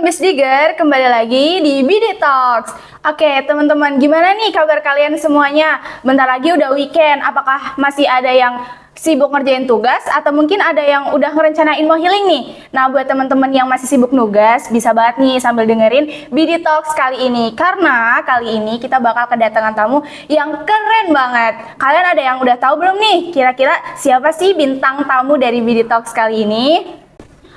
Miss Digger, kembali lagi di BD Talks. Oke, teman-teman, gimana nih kabar kalian semuanya? Bentar lagi udah weekend, apakah masih ada yang sibuk ngerjain tugas atau mungkin ada yang udah ngerencanain mau healing nih? Nah, buat teman-teman yang masih sibuk nugas, bisa banget nih sambil dengerin BD Talks kali ini. Karena kali ini kita bakal kedatangan tamu yang keren banget. Kalian ada yang udah tahu belum nih? Kira-kira siapa sih bintang tamu dari BD Talks kali ini?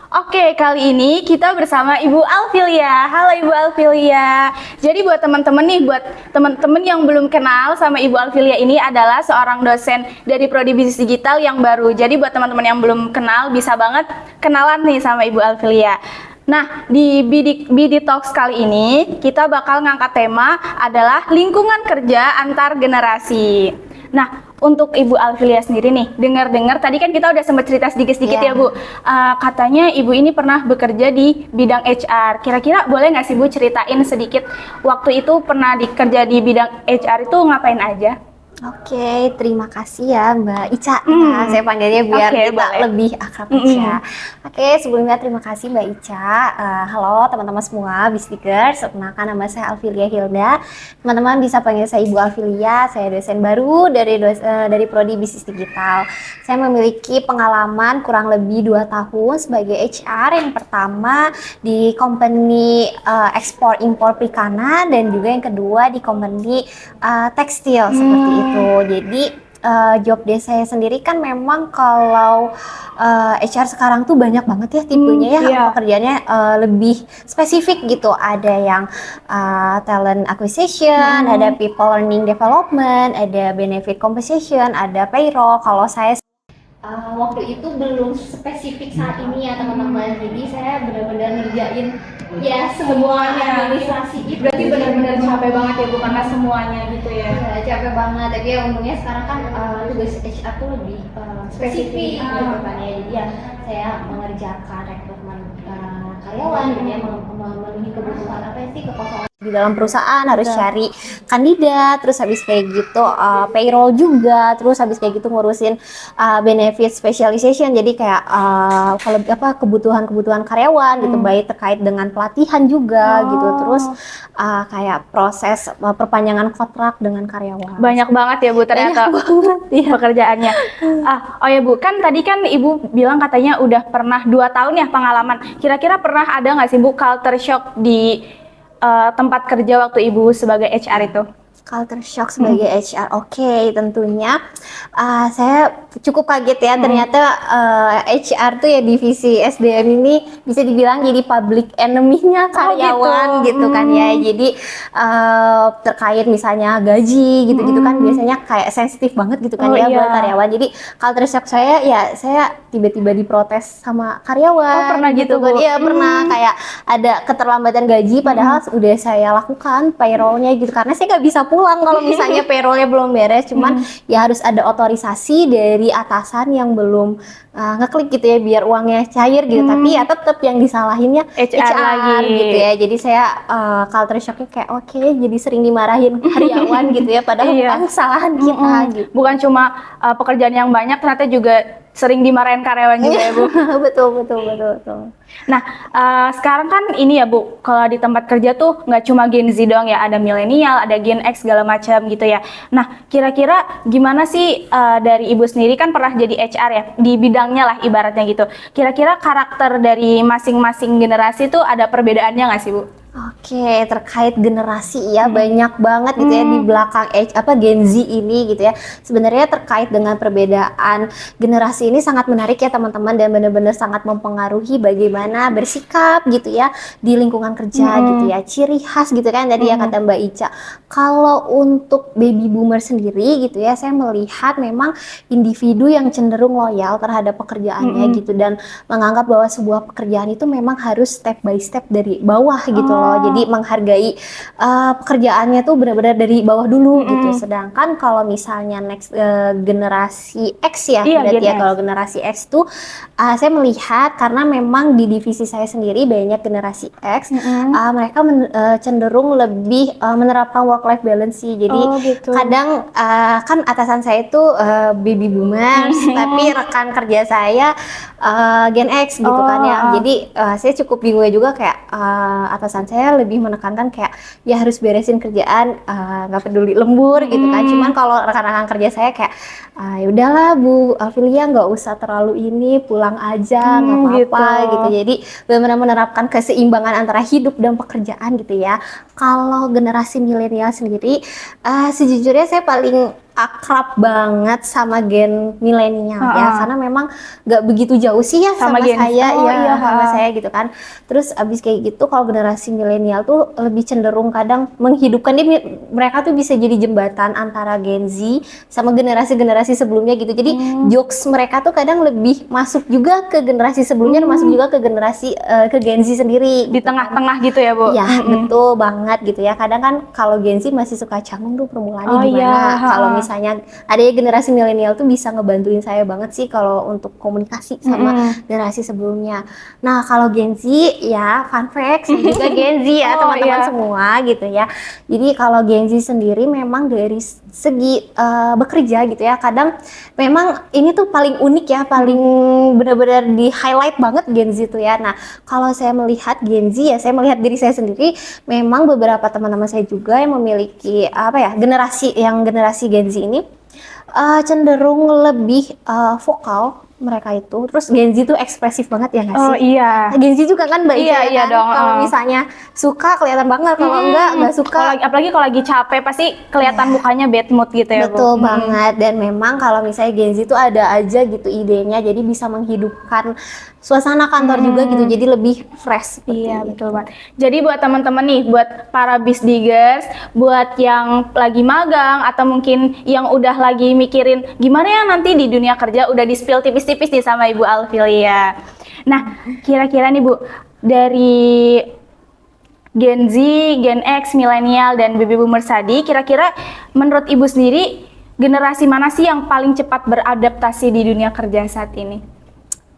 Oke, kali ini kita bersama Ibu Alfilia. Halo Ibu Alfilia. Jadi buat teman-teman yang belum kenal sama Ibu Alfilia ini adalah seorang dosen dari Prodi Bisnis Digital yang baru. Jadi buat teman-teman yang belum kenal bisa banget kenalan nih sama Ibu Alfilia. Nah, di BD Talks kali ini kita bakal ngangkat tema adalah lingkungan kerja antar generasi. Nah, untuk Ibu Alfilia sendiri nih, dengar-dengar tadi kan kita udah sempat cerita sedikit-sedikit ya Bu. Katanya Ibu ini pernah bekerja di bidang HR. Kira-kira boleh nggak sih Bu ceritain sedikit waktu itu pernah bekerja di bidang HR itu ngapain aja? Oke, terima kasih ya Mbak Ica. Nah, saya panggilnya biar kita lebih akrab aja. Oke, sebelumnya terima kasih Mbak Ica. Halo teman-teman semua, Bistikers. Perkenalkan nama saya Alfilia Hilda. Teman-teman bisa panggil saya Ibu Alfilia. Saya dosen baru dari Prodi Bisnis Digital. Saya memiliki pengalaman kurang lebih 2 tahun sebagai HR. Yang pertama di company ekspor impor perikanan dan juga yang kedua di company tekstil seperti itu. Jadi job desk saya sendiri kan memang kalau HR sekarang tuh banyak banget ya tipenya pekerjaannya lebih spesifik gitu. Ada yang talent acquisition, ada people learning development, ada benefit compensation, ada payroll. Kalau saya waktu itu belum spesifik saat ini ya teman-teman. Jadi saya benar-benar ngerjain ya semuanya administrasi itu. Berarti benar-benar capek banget ya Bu karena semuanya gitu ya. Ya capek banget, tapi ya untungnya sekarang kan tugas HR tuh lebih spesifik gitu kan ya. Jadi ya saya mengerjakan rekrutmen karyawan, jadi memenuhi kebutuhan apa sih kekosongan di dalam perusahaan, harus cari kandidat, terus habis kayak gitu payroll juga, terus habis kayak gitu ngurusin benefit specialization. Jadi kayak kalau kebutuhan karyawan gitu, baik terkait dengan pelatihan juga gitu, terus kayak proses perpanjangan kontrak dengan karyawan. Banyak banget ya Bu ternyata pekerjaannya. Oh ya Bu, kan tadi kan Ibu bilang katanya udah pernah 2 tahun ya pengalaman. Kira-kira pernah ada nggak sih Bu culture shock di tempat kerja waktu Ibu sebagai HR itu? Culture shock sebagai HR, oke, tentunya saya cukup kaget ya. Ternyata HR tuh ya divisi SDM ini bisa dibilang jadi public enemy-nya karyawan gitu kan ya. Jadi terkait misalnya gaji gitu-gitu kan biasanya kayak sensitif banget gitu kan ya buat karyawan. Jadi culture shock saya ya saya tiba-tiba diprotes sama karyawan. Pernah gitu kan? Iya pernah, kayak ada keterlambatan gaji padahal udah saya lakukan payroll-nya gitu, karena saya nggak bisa pulang kalau misalnya payroll-nya belum beres. Cuman ya harus ada otorisasi dari atasan yang belum ngeklik gitu ya biar uangnya cair gitu. Tapi ya tetap yang disalahinnya HR lagi gitu ya. Jadi saya culture shock-nya kayak oke, jadi sering dimarahin karyawan gitu ya, padahal bukan kesalahan kita gitu. Bukan cuma pekerjaan yang banyak, ternyata juga sering dimarahin karyawan juga ya Bu. Betul. Nah, sekarang kan ini ya Bu, kalau di tempat kerja tuh nggak cuma Gen Z doang ya, ada milenial, ada Gen X segala macam gitu ya. Nah, kira-kira gimana sih dari Ibu sendiri kan pernah jadi HR ya, di bidangnya lah ibaratnya gitu. Kira-kira karakter dari masing-masing generasi tuh ada perbedaannya nggak sih Bu? Oke, terkait generasi ya banyak banget gitu ya di belakang Gen Z ini gitu ya. Sebenarnya terkait dengan perbedaan generasi ini sangat menarik ya teman-teman, dan benar-benar sangat mempengaruhi bagaimana bersikap gitu ya di lingkungan kerja gitu ya. Ciri khas gitu kan tadi ya kata Mbak Ica. Kalau untuk baby boomer sendiri gitu ya, saya melihat memang individu yang cenderung loyal terhadap pekerjaannya gitu, dan menganggap bahwa sebuah pekerjaan itu memang harus step by step dari bawah gitu loh. Jadi menghargai pekerjaannya tuh benar-benar dari bawah dulu gitu. Sedangkan kalau misalnya next generasi X ya, Iya, berarti Gen ya X. kalau generasi X tuh saya melihat karena memang di divisi saya sendiri banyak generasi X, mereka cenderung lebih menerapkan work life balance sih. Jadi Oh, gitu. kadang kan atasan saya itu baby boomers, tapi rekan kerja saya Gen X gitu kan ya. Jadi saya cukup bingung juga kayak atasan saya lebih menekankan kayak ya harus beresin kerjaan, nggak peduli lembur gitu kan. Cuman kalau rekan-rekan kerja saya kayak ya udahlah Bu Alfilia, nggak usah terlalu ini, pulang aja nggak apa-apa gitu. Jadi benar-benar menerapkan keseimbangan antara hidup dan pekerjaan gitu ya. Kalau generasi milenial sendiri, sejujurnya saya paling akrab banget sama gen milenial ya, karena memang nggak begitu jauh sih ya sama Gen saya, Oh, iya. sama saya gitu kan. Terus abis kayak gitu, kalau generasi milenial tuh lebih cenderung kadang menghidupkan mereka tuh bisa jadi jembatan antara Gen Z sama generasi-generasi sebelumnya gitu. Jadi jokes mereka tuh kadang lebih masuk juga ke generasi sebelumnya, masuk juga ke generasi ke Gen Z sendiri. Di tengah-tengah gitu ya, Bu? Ya, betul banget gitu ya. Kadang kan kalau Gen Z masih suka canggung tuh permulaannya gimana. Kalau misalnya ada generasi milenial tuh bisa ngebantuin saya banget sih kalau untuk komunikasi sama generasi sebelumnya. Nah, kalau Gen Z ya, fun fact, saya juga Gen Z ya teman-teman semua gitu ya. Jadi kalau Gen Z sendiri memang dari segi bekerja gitu ya, kadang memang ini tuh paling unik ya, paling benar-benar di highlight banget Gen Z tuh ya. Nah, kalau saya melihat Gen Z ya, saya melihat diri saya sendiri, memang beberapa teman-teman saya juga yang memiliki generasi Gen Z ini cenderung lebih vokal mereka itu. Terus Gen Z tuh ekspresif banget ya nggak sih? Oh iya. Gen Z juga kan Mbak Ica Iya kan? dong. Kalau misalnya suka kelihatan banget, kalau nggak suka. Apalagi kalau lagi capek pasti kelihatan mukanya bad mood gitu ya, Bu. Betul banget. Dan memang kalau misalnya Gen Z tuh ada aja gitu idenya, jadi bisa menghidupkan suasana kantor juga gitu, jadi lebih fresh. Iya, betul banget. Jadi buat teman-teman nih, buat para bisdigers, buat yang lagi magang atau mungkin yang udah lagi mikirin gimana ya nanti di dunia kerja, udah di-spill tipis-tipis nih sama Ibu Alfilia. Nah, kira-kira nih Bu, dari Gen Z, Gen X, milenial, dan baby boomers tadi, kira-kira menurut Ibu sendiri generasi mana sih yang paling cepat beradaptasi di dunia kerja saat ini?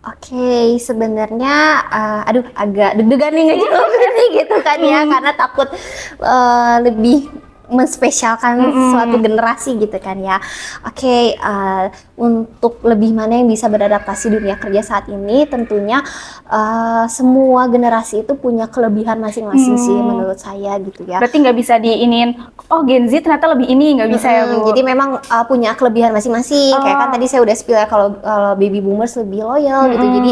Oke, sebenarnya agak deg-degan nih ngejawabnya gitu kan ya, karena takut lebih menspesialkan suatu generasi gitu kan ya. Oke, untuk lebih mana yang bisa beradaptasi dunia kerja saat ini, tentunya semua generasi itu punya kelebihan masing-masing sih menurut saya gitu ya. Berarti nggak bisa diinin, oh Gen Z ternyata lebih ini, nggak bisa ya Bu? Jadi memang punya kelebihan masing-masing. Kayak kan tadi saya udah spill ya, kalau baby boomers lebih loyal gitu. Jadi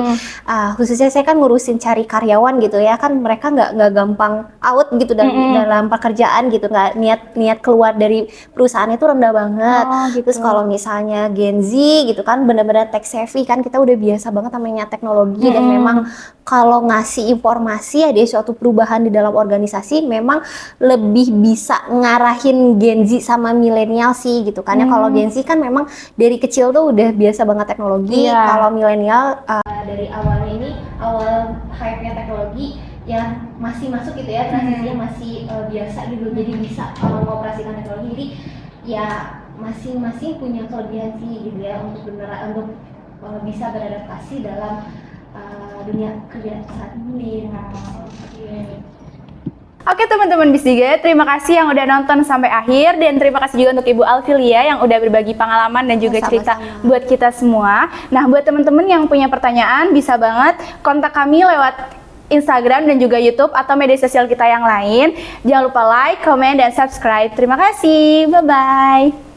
khususnya saya kan ngurusin cari karyawan gitu ya, kan mereka nggak gampang out gitu dalam pekerjaan gitu, nggak niat keluar dari perusahaan itu rendah banget. Gitu. Terus kalau misalnya Gen Z gitu kan benar-benar tech savvy kan, kita udah biasa banget namanya teknologi, dan memang kalau ngasih informasi ada suatu perubahan di dalam organisasi, memang lebih bisa ngarahin Gen Z sama milenial sih gitu kan ya. Kalau Gen Z kan memang dari kecil tuh udah biasa banget teknologi. Kalau milenial dari awalnya ini, awal hype-nya teknologi yang masih masuk gitu ya, transisinya masih biasa gitu, jadi bisa mengoperasikan teknologi. Jadi ya masing-masing punya kelebihan sih gitu ya, untuk bisa beradaptasi dalam dunia kerja saat ini. Oke teman-teman Bisdiga, terima kasih yang udah nonton sampai akhir, dan terima kasih juga untuk Ibu Alfilia yang udah berbagi pengalaman dan juga cerita buat kita semua. Nah, buat teman-teman yang punya pertanyaan, bisa banget kontak kami lewat Instagram dan juga YouTube atau media sosial kita yang lain. Jangan lupa like, comment, dan subscribe. Terima kasih. Bye-bye.